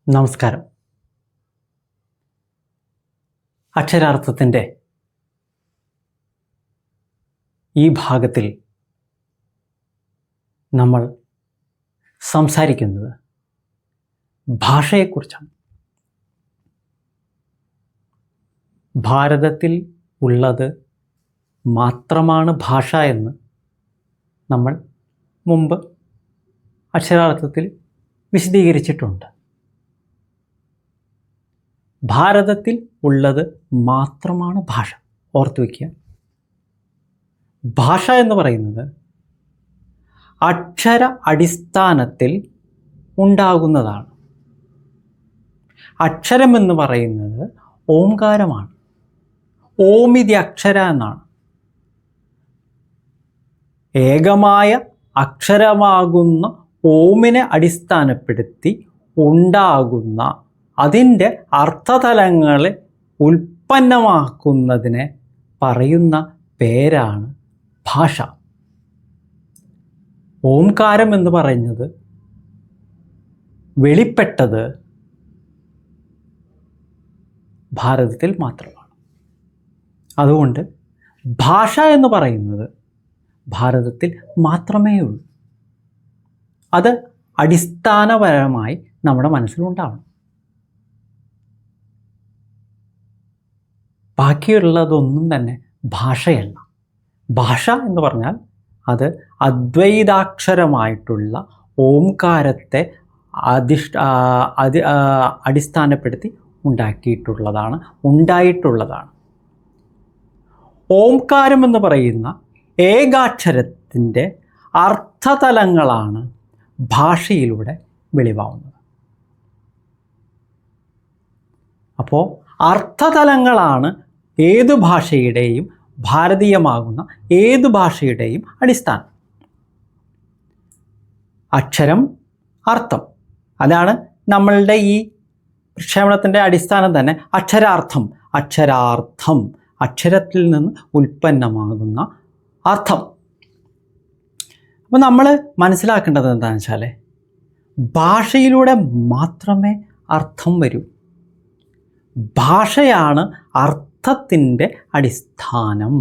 നമസ്കാരം. അക്ഷരാർത്ഥത്തിൻ്റെ ഈ ഭാഗത്തിൽ നമ്മൾ സംസാരിക്കുന്നത് ഭാഷയെക്കുറിച്ചാണ്. ഭാരതത്തിൽ ഉള്ളത് മാത്രമാണ് ഭാഷ എന്ന് നമ്മൾ മുമ്പ് അക്ഷരാർത്ഥത്തിൽ വിശദീകരിച്ചിട്ടുണ്ട്. ഭാരതത്തിൽ ഉള്ളത് മാത്രമാണ് ഭാഷ. ഓർത്തു വയ്ക്കുക, ഭാഷ എന്ന് പറയുന്നത് അക്ഷര അടിസ്ഥാനത്തിൽ ഉണ്ടാകുന്നതാണ്. അക്ഷരമെന്ന് പറയുന്നത് ഓംകാരമാണ്. ഓമിതി അക്ഷര എന്നാണ്. ഏകമായ അക്ഷരമാകുന്ന ഓമിനെ അടിസ്ഥാനപ്പെടുത്തി ഉണ്ടാകുന്ന അതിൻ്റെ അർത്ഥതലങ്ങളെ ഉൽപ്പന്നമാക്കുന്നതിനെ പറയുന്ന പേരാണ് ഭാഷ. ഓംകാരം എന്ന് പറയുന്നത് വെളിപ്പെട്ടത് ഭാരതത്തിൽ മാത്രമാണ്. അതുകൊണ്ട് ഭാഷ എന്ന് പറയുന്നത് ഭാരതത്തിൽ മാത്രമേ ഉള്ളൂ. അത് അടിസ്ഥാനപരമായി നമ്മുടെ മനസ്സിലുണ്ടാവണം. ബാക്കിയുള്ളതൊന്നും തന്നെ ഭാഷയല്ല. ഭാഷ എന്ന് പറഞ്ഞാൽ അത് അദ്വൈതാക്ഷരമായിട്ടുള്ള ഓംകാരത്തെ അടിസ്ഥാനപ്പെടുത്തി ഉണ്ടായിട്ടുള്ളതാണ്. ഓംകാരം എന്ന് പറയുന്ന ഏകാക്ഷരത്തിൻ്റെ അർത്ഥതലങ്ങളാണ് ഭാഷയിലൂടെ വെളിവാകുന്നത്. അപ്പോൾ അർത്ഥതലങ്ങളാണ് ഏതു ഭാഷയുടെയും, ഭാരതീയമാകുന്ന ഏതു ഭാഷയുടെയും അടിസ്ഥാനം. അക്ഷരം, അർത്ഥം, അതാണ് നമ്മളുടെ ഈ പ്രക്ഷേപണത്തിൻ്റെ അടിസ്ഥാനം തന്നെ. അക്ഷരാർത്ഥം, അക്ഷരത്തിൽ നിന്ന് ഉൽപ്പന്നമാകുന്ന അർത്ഥം. അപ്പോൾ നമ്മൾ മനസ്സിലാക്കേണ്ടത് എന്താണെന്ന് വെച്ചാൽ ഭാഷയിലൂടെ മാത്രമേ അർത്ഥം വരൂ. ഭാഷയാണ് അർത്ഥത്തിൻ്റെ അടിസ്ഥാനം.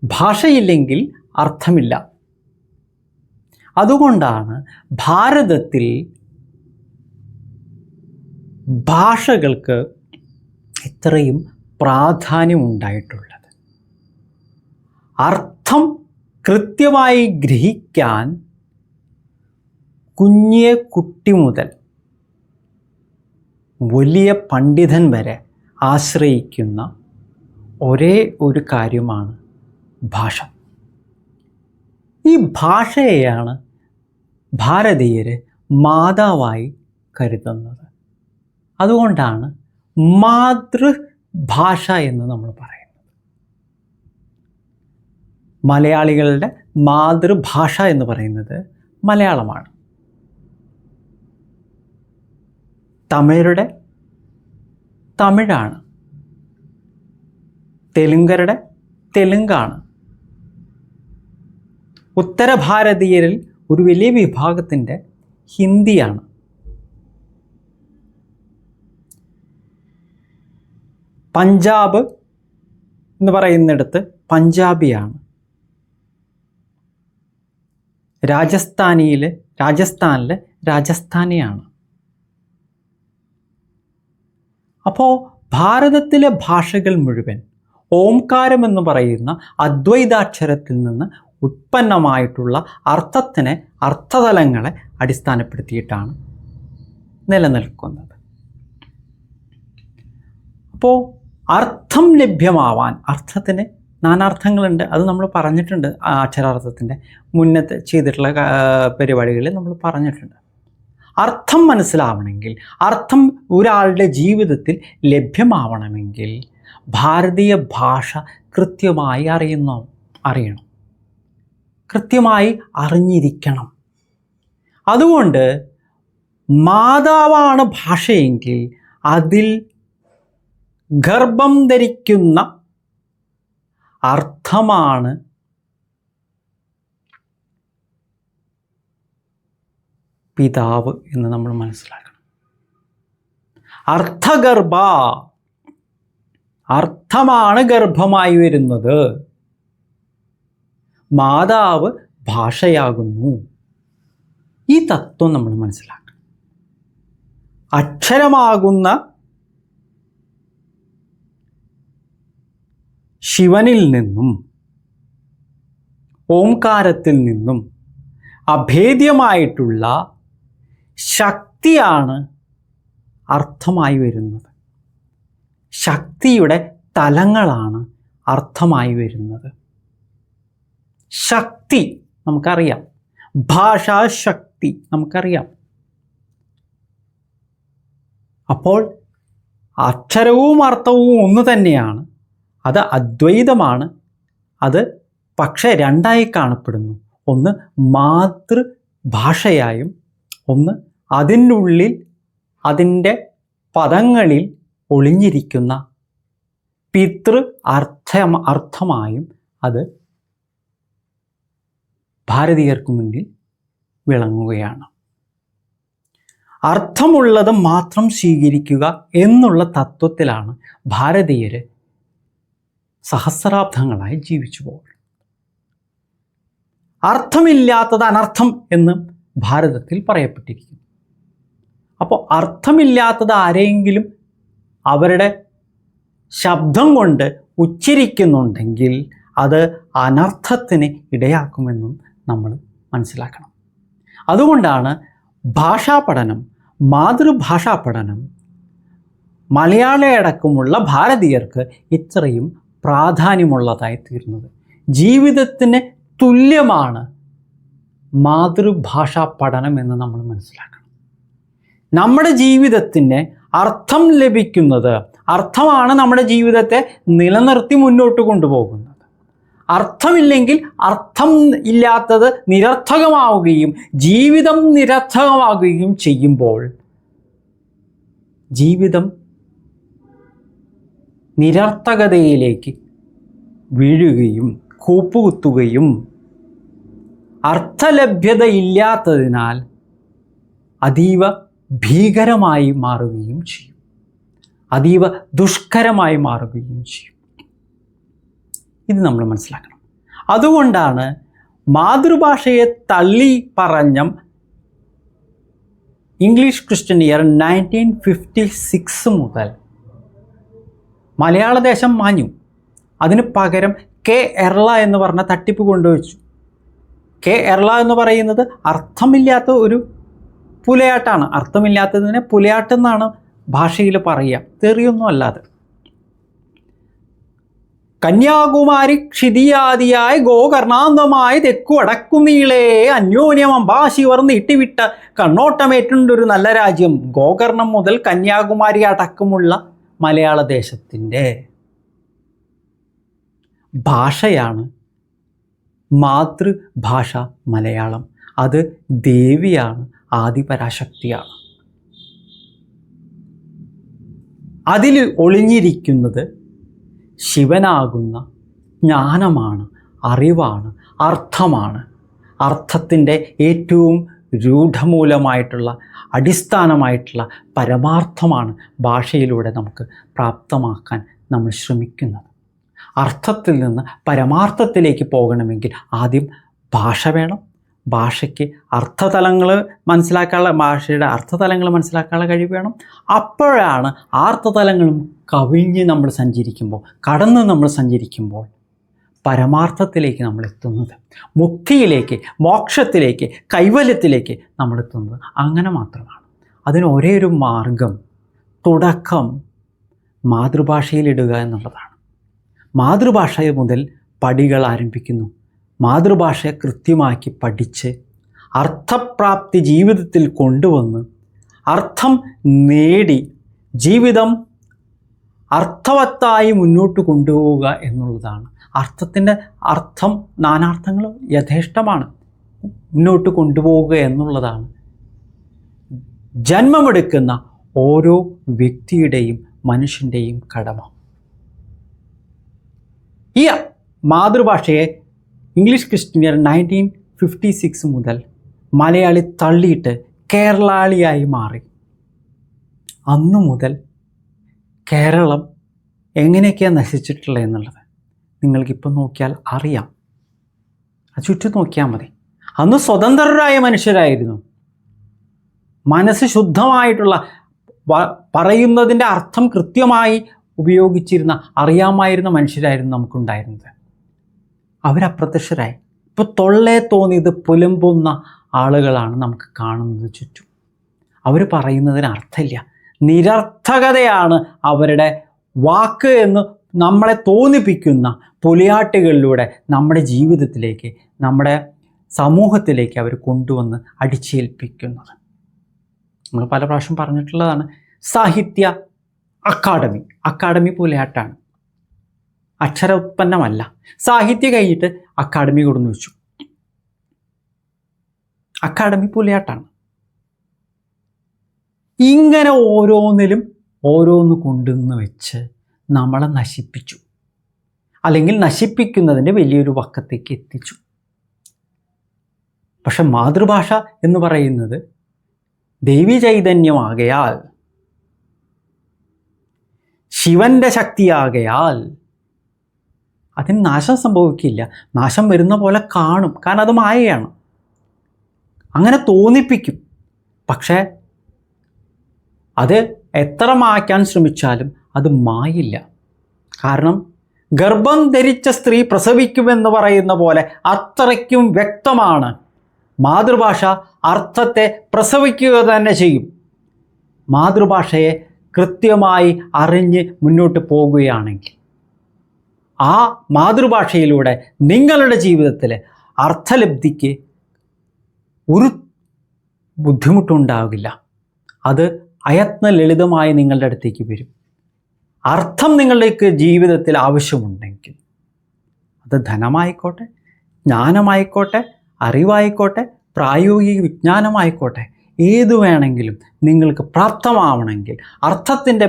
ഭാഷയില്ലെങ്കിൽ അർത്ഥമില്ല. അതുകൊണ്ടാണ് ഭാരതത്തിൽ ഭാഷകൾക്ക് ഇത്രയും പ്രാധാന്യമുണ്ടായിട്ടുള്ളത്. അർത്ഥം കൃത്യമായി ഗ്രഹിക്കാൻ കുഞ്ഞേ കുട്ടി മുതൽ വലിയ പണ്ഡിതൻ വരെ ആശ്രയിക്കുന്ന ഒരേ ഒരു കാര്യമാണ് ഭാഷ. ഈ ഭാഷയെയാണ് ഭാരതീയർ മാതാവായി കരുതുന്നത്. അതുകൊണ്ടാണ് മാതൃഭാഷ എന്ന് നമ്മൾ പറയുന്നത്. മലയാളികളുടെ മാതൃഭാഷ എന്ന് പറയുന്നത് മലയാളമാണ്. തമിഴരുടെ തമിഴാണ്. തെലുങ്കരുടെ തെലുങ്കാണ്. ഉത്തര ഭാരതീയരിൽ ഒരു വലിയ വിഭാഗത്തിൻ്റെ ഹിന്ദിയാണ്. പഞ്ചാബ് എന്ന് പറയുന്നിടത്ത് പഞ്ചാബിയാണ്. രാജസ്ഥാനിൽ രാജസ്ഥാനിയാണ്. അപ്പോൾ ഭാരതത്തിലെ ഭാഷകൾ മുഴുവൻ ഓംകാരം എന്ന് പറയുന്ന അദ്വൈതാക്ഷരത്തിൽ നിന്ന് ഉത്പന്നമായിട്ടുള്ള അർത്ഥതലങ്ങളെ അടിസ്ഥാനപ്പെടുത്തിയിട്ടാണ് നിലനിൽക്കുന്നത്. അപ്പോൾ അർത്ഥം ലഭ്യമാവാൻ, അർത്ഥത്തിന് നാനാർത്ഥങ്ങളുണ്ട്. അത് നമ്മൾ പറഞ്ഞിട്ടുണ്ട്. അക്ഷരാർത്ഥത്തിൻ്റെ മുന്നത്തെ ചെയ്തിട്ടുള്ള പരിപാടികളിൽ നമ്മൾ പറഞ്ഞിട്ടുണ്ട്. അർത്ഥം മനസ്സിലാവണമെങ്കിൽ, അർത്ഥം ഒരാളുടെ ജീവിതത്തിൽ ലഭ്യമാവണമെങ്കിൽ ഭാരതീയ ഭാഷ കൃത്യമായി അറിയണം, കൃത്യമായി അറിഞ്ഞിരിക്കണം. അതുകൊണ്ട് മാതാവാണ് ഭാഷയെങ്കിൽ അതിൽ ഗർഭം ധരിക്കുന്ന അർത്ഥമാണ് പിതാവ് എന്ന് നമ്മൾ മനസ്സിലാക്കണം. അർത്ഥഗർഭ, അർത്ഥമാണ് ഗർഭമായി വരുന്നത്. മാതാവ് ഭാഷയാകുന്നു. ഈ തത്വം നമ്മൾ മനസ്സിലാക്കണം. അക്ഷരമാകുന്ന ശിവനിൽ നിന്നും, ഓംകാരത്തിൽ നിന്നും അഭേദ്യമായിട്ടുള്ള ശക്തിയാണ് അർത്ഥമായി വരുന്നത്. ശക്തിയുടെ തലങ്ങളാണ് അർത്ഥമായി വരുന്നത്. ശക്തി നമുക്കറിയാം, ഭാഷാശക്തി നമുക്കറിയാം. അപ്പോൾ അക്ഷരവും അർത്ഥവും ഒന്ന് തന്നെയാണ്. അത് അദ്വൈതമാണ്. അത് പക്ഷേ രണ്ടായി കാണപ്പെടുന്നു. ഒന്ന് മാതൃഭാഷയായും ഒന്ന് അതിനുള്ളിൽ അതിൻ്റെ പദങ്ങളിൽ ഒളിഞ്ഞിരിക്കുന്ന പിതൃ അർത്ഥമായും അത് ഭാരതീയർക്ക് മുന്നിൽ വിളങ്ങുകയാണ്. അർത്ഥമുള്ളത് മാത്രം സ്വീകരിക്കുക എന്നുള്ള തത്വത്തിലാണ് ഭാരതീയർ സഹസ്രാബ്ദങ്ങളായി ജീവിച്ചു പോകുന്നത്. അർത്ഥമില്ലാത്തത് അനർത്ഥം എന്ന് ഭാരതത്തിൽ പറയപ്പെട്ടിരിക്കുന്നു. അപ്പോൾ അർത്ഥമില്ലാത്തത് ആരെങ്കിലും അവരുടെ ശബ്ദം കൊണ്ട് ഉച്ചരിക്കുന്നുണ്ടെങ്കിൽ അത് അനർത്ഥത്തിന് ഇടയാക്കുമെന്നും നമ്മൾ മനസ്സിലാക്കണം. അതുകൊണ്ടാണ് ഭാഷാ പഠനം, മാതൃഭാഷാ പഠനം മലയാളിയടക്കമുള്ള ഭാരതീയർക്ക് ഇത്രയും പ്രാധാന്യമുള്ളതായി തീർന്നത്. ജീവിതത്തിന് തുല്യമാണ് മാതൃഭാഷാ പഠനം എന്ന് നമ്മൾ മനസ്സിലാക്കണം. നമ്മുടെ ജീവിതത്തിന് അർത്ഥം ലഭിക്കുന്നത്, അർത്ഥമാണ് നമ്മുടെ ജീവിതത്തെ നിലനിർത്തി മുന്നോട്ട് കൊണ്ടുപോകുന്നത്. അർത്ഥമില്ലെങ്കിൽ അർത്ഥം ഇല്ലാത്തത് നിരർത്ഥകമാവുകയും ജീവിതം നിരർത്ഥകമാവുകയും ചെയ്യുമ്പോൾ ജീവിതം നിരർത്ഥകതയിലേക്ക് വീഴുകയും കൂപ്പുകുത്തുകയും അർത്ഥലഭ്യതയില്ലാത്തതിനാൽ അതീവ ഭീകരമായി മാറുകയും ചെയ്യും, അതീവ ദുഷ്കരമായി മാറുകയും ചെയ്യും. ഇത് നമ്മൾ മനസ്സിലാക്കണം. അതുകൊണ്ടാണ് മാതൃഭാഷയെ തള്ളി പറഞ്ഞ ഇംഗ്ലീഷ് ക്രിസ്ത്യൻ ഇയർ 1956 മുതൽ മലയാളദേശം മാഞ്ഞു. അതിന് പകരം കെ എർള എന്ന് പറഞ്ഞ തട്ടിപ്പ് കൊണ്ടുവച്ചു. കെ എർള എന്ന് പറയുന്നത് അർത്ഥമില്ലാത്ത ഒരു പുലയാട്ടാണ്. അർത്ഥമില്ലാത്തതിനെ പുലയാട്ടെന്നാണ് ഭാഷയിൽ പറയുക, തെറിയൊന്നും അല്ലാതെ. കന്യാകുമാരി ക്ഷിതിയാദിയായി ഗോകർണാന്തമായി തെക്കു വടക്കുനീളേ അന്യോന്യം അംബാശിവർ നീട്ടിവിട്ട കണ്ണോട്ടമേറ്റുണ്ടൊരു നല്ല രാജ്യം. ഗോകർണം മുതൽ കന്യാകുമാരി അടക്കമുള്ള മലയാള ദേശത്തിൻ്റെ ഭാഷയാണ് മാതൃഭാഷ മലയാളം. അത് ദേവിയാണ്, ആദിപരാശക്തിയാണ്. അതിൽ ഒളിഞ്ഞിരിക്കുന്നത് ശിവനാകുന്ന ജ്ഞാനമാണ്, അറിവാണ്, അർത്ഥമാണ്. അർത്ഥത്തിൻ്റെ ഏറ്റവും രൂഢമൂലമായിട്ടുള്ള അടിസ്ഥാനമായിട്ടുള്ള പരമാർത്ഥമാണ് ഭാഷയിലൂടെ നമുക്ക് പ്രാപ്തമാക്കാൻ നമ്മൾ ശ്രമിക്കുന്നത്. അർത്ഥത്തിൽ നിന്ന് പരമാർത്ഥത്തിലേക്ക് പോകണമെങ്കിൽ ആദ്യം ഭാഷ വേണം. ഭാഷയ്ക്ക് അർത്ഥതലങ്ങൾ മനസ്സിലാക്കാനുള്ള, ഭാഷയുടെ അർത്ഥതലങ്ങൾ മനസ്സിലാക്കാനുള്ള കഴിവ് വേണം. അപ്പോഴാണ് ആ അർത്ഥതലങ്ങളും കവിഞ്ഞ് നമ്മൾ സഞ്ചരിക്കുമ്പോൾ, കടന്ന് നമ്മൾ സഞ്ചരിക്കുമ്പോൾ പരമാർത്ഥത്തിലേക്ക് നമ്മൾ എത്തുന്നത്, മുക്തിയിലേക്ക്, മോക്ഷത്തിലേക്ക്, കൈവല്യത്തിലേക്ക് നമ്മൾ എത്തുന്നത്. അങ്ങനെ മാത്രമാണ്. അതിന് ഒരേ ഒരു മാർഗം, തുടക്കം മാതൃഭാഷയിലിടുക എന്നുള്ളതാണ്. മാതൃഭാഷ മുതൽ പടികൾ ആരംഭിക്കുന്നു. മാതൃഭാഷയെ കൃത്യമാക്കി പഠിച്ച് അർത്ഥപ്രാപ്തി ജീവിതത്തിൽ കൊണ്ടുവന്ന് അർത്ഥം നേടി ജീവിതം അർത്ഥവത്തായി മുന്നോട്ട് കൊണ്ടുപോവുക എന്നുള്ളതാണ്. അർത്ഥത്തിൻ്റെ അർത്ഥം, നാനാർത്ഥങ്ങൾ യഥേഷ്ടമാണ്. മുന്നോട്ട് കൊണ്ടുപോവുക എന്നുള്ളതാണ് ജന്മമെടുക്കുന്ന ഓരോ വ്യക്തിയുടെയും മനുഷ്യൻ്റെയും കടമ. ഈ മാതൃഭാഷയെ ഇംഗ്ലീഷ് ക്രിസ്ത്യൻ ഇയർ 1956 മുതൽ മലയാളി തള്ളിയിട്ട് കേരളാളിയായി മാറി. അന്നു മുതൽ കേരളം എങ്ങനെയൊക്കെയാണ് നശിച്ചിട്ടുള്ളത് എന്നുള്ളത് നിങ്ങൾക്കിപ്പോൾ നോക്കിയാൽ അറിയാം. ചുറ്റും നോക്കിയാൽ മതി. അന്ന് സ്വതന്ത്രരായ മനുഷ്യരായിരുന്നു. മനസ്സ് ശുദ്ധമായിട്ടുള്ള, പറയുന്നതിൻ്റെ അർത്ഥം കൃത്യമായി ഉപയോഗിച്ചിരുന്ന, അറിയാമായിരുന്ന മനുഷ്യരായിരുന്നു നമുക്കുണ്ടായിരുന്നത്. അവരപ്രത്യക്ഷരായി. ഇപ്പോൾ തൊള്ളേ തോന്നിയത് പുലമ്പുന്ന ആളുകളാണ് നമുക്ക് കാണുന്നത് ചുറ്റും. അവർ പറയുന്നതിന് അർത്ഥമില്ല, നിരർത്ഥകതയാണ് അവരുടെ വാക്ക് എന്ന് നമ്മളെ തോന്നിപ്പിക്കുന്ന പുലിയാട്ടുകളിലൂടെ നമ്മുടെ ജീവിതത്തിലേക്ക്, നമ്മുടെ സമൂഹത്തിലേക്ക് അവർ കൊണ്ടുവന്ന് അടിച്ചേൽപ്പിക്കുന്നത്. നമ്മൾ പല പ്രാവശ്യം പറഞ്ഞിട്ടുള്ളതാണ്. സാഹിത്യ അക്കാഡമി പുലിയാട്ടാണ്, അക്ഷര ഉത്പന്നമല്ല. സാഹിത്യം കഴിഞ്ഞിട്ട് അക്കാഡമി കൊടുന്നു വെച്ചു. അക്കാഡമി പുലിയാട്ടാണ്. ഇങ്ങനെ ഓരോന്നിലും ഓരോന്ന് കൊണ്ടുവന്ന് വെച്ച് നമ്മളെ നശിപ്പിച്ചു, അല്ലെങ്കിൽ നശിപ്പിക്കുന്നതിൻ്റെ വലിയൊരു വക്കത്തേക്ക് എത്തിച്ചു. പക്ഷെ മാതൃഭാഷ എന്ന് പറയുന്നത് ദൈവീ ചൈതന്യമാകയാൽ, ശിവൻ്റെ ശക്തിയാകയാൽ അതിന് നാശം സംഭവിക്കില്ല. നാശം വരുന്ന പോലെ കാണും, കാരണം അത് മായയാണ്. അങ്ങനെ തോന്നിപ്പിക്കും. പക്ഷേ അത് എത്ര മായ്ക്കാൻ ശ്രമിച്ചാലും അത് മായില്ല. കാരണം ഗർഭം ധരിച്ച സ്ത്രീ പ്രസവിക്കുമെന്ന് പറയുന്ന പോലെ അത്രയ്ക്കും വ്യക്തമാണ് മാതൃഭാഷ. അർത്ഥത്തെ പ്രസവിക്കുക തന്നെ ചെയ്യും. മാതൃഭാഷയെ കൃത്യമായി അറിഞ്ഞ് മുന്നോട്ട് പോകുകയാണെങ്കിൽ ആ മാതൃഭാഷയിലൂടെ നിങ്ങളുടെ ജീവിതത്തിലെ അർത്ഥലബ്ധിക്ക് ഒരു ബുദ്ധിമുട്ടുണ്ടാകില്ല. അത് അയത്ന ലളിതമായി നിങ്ങളുടെ അടുത്തേക്ക് വരും. അർത്ഥം നിങ്ങളുടെ ജീവിതത്തിൽ ആവശ്യമുണ്ടെങ്കിൽ, അത് ധനമായിക്കോട്ടെ, ജ്ഞാനമായിക്കോട്ടെ, അറിവായിക്കോട്ടെ, പ്രായോഗിക വിജ്ഞാനമായിക്കോട്ടെ, ഏതു വേണമെങ്കിലും നിങ്ങൾക്ക് പ്രാപ്തമാവണമെങ്കിൽ, അർത്ഥത്തിൻ്റെ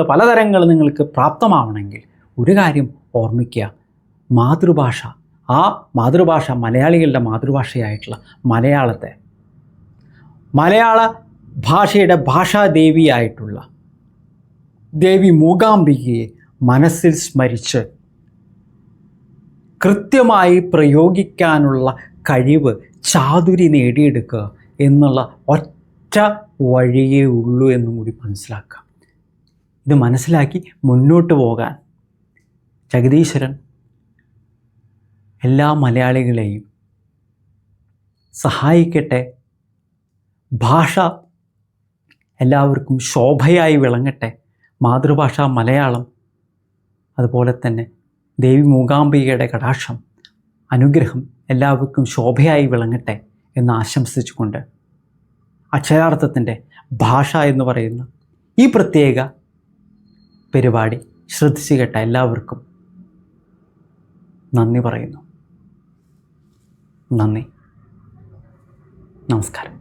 പലതരങ്ങൾ നിങ്ങൾക്ക് പ്രാപ്തമാവണമെങ്കിൽ ഒരു കാര്യം ഓർമ്മിക്കുക. മാതൃഭാഷ, ആ മാതൃഭാഷ മലയാളികളുടെ മാതൃഭാഷയായിട്ടുള്ള മലയാളത്തെ, മലയാള ഭാഷയുടെ ഭാഷാദേവിയായിട്ടുള്ള ദേവി മൂകാംബികയെ മനസ്സിൽ സ്മരിച്ച് കൃത്യമായി പ്രയോഗിക്കാനുള്ള കഴിവ്, ചാതുരി നേടിയെടുക്കുക എന്നുള്ള ഒറ്റ വഴിയേ ഉള്ളൂ എന്നും കൂടി മനസ്സിലാക്കുക. ഇത് മനസ്സിലാക്കി മുന്നോട്ട് പോകാൻ ജഗദീശ്വരൻ എല്ലാ മലയാളികളെയും സഹായിക്കട്ടെ. ഭാഷ എല്ലാവർക്കും ശോഭയായി വിളങ്ങട്ടെ. മാതൃഭാഷ മലയാളം, അതുപോലെ തന്നെ ദേവി മൂകാംബികയുടെ കടാക്ഷം, അനുഗ്രഹം എല്ലാവർക്കും ശോഭയായി വിളങ്ങട്ടെ എന്ന് ആശംസിച്ചുകൊണ്ട് അക്ഷരാർത്ഥത്തിൻ്റെ ഭാഷ എന്ന് പറയുന്ന ഈ പ്രത്യേക പരിപാടി ശ്രദ്ധിച്ചു കേട്ട എല്ലാവർക്കും നന്ദി പറയുന്നു. നന്ദി, നമസ്കാരം.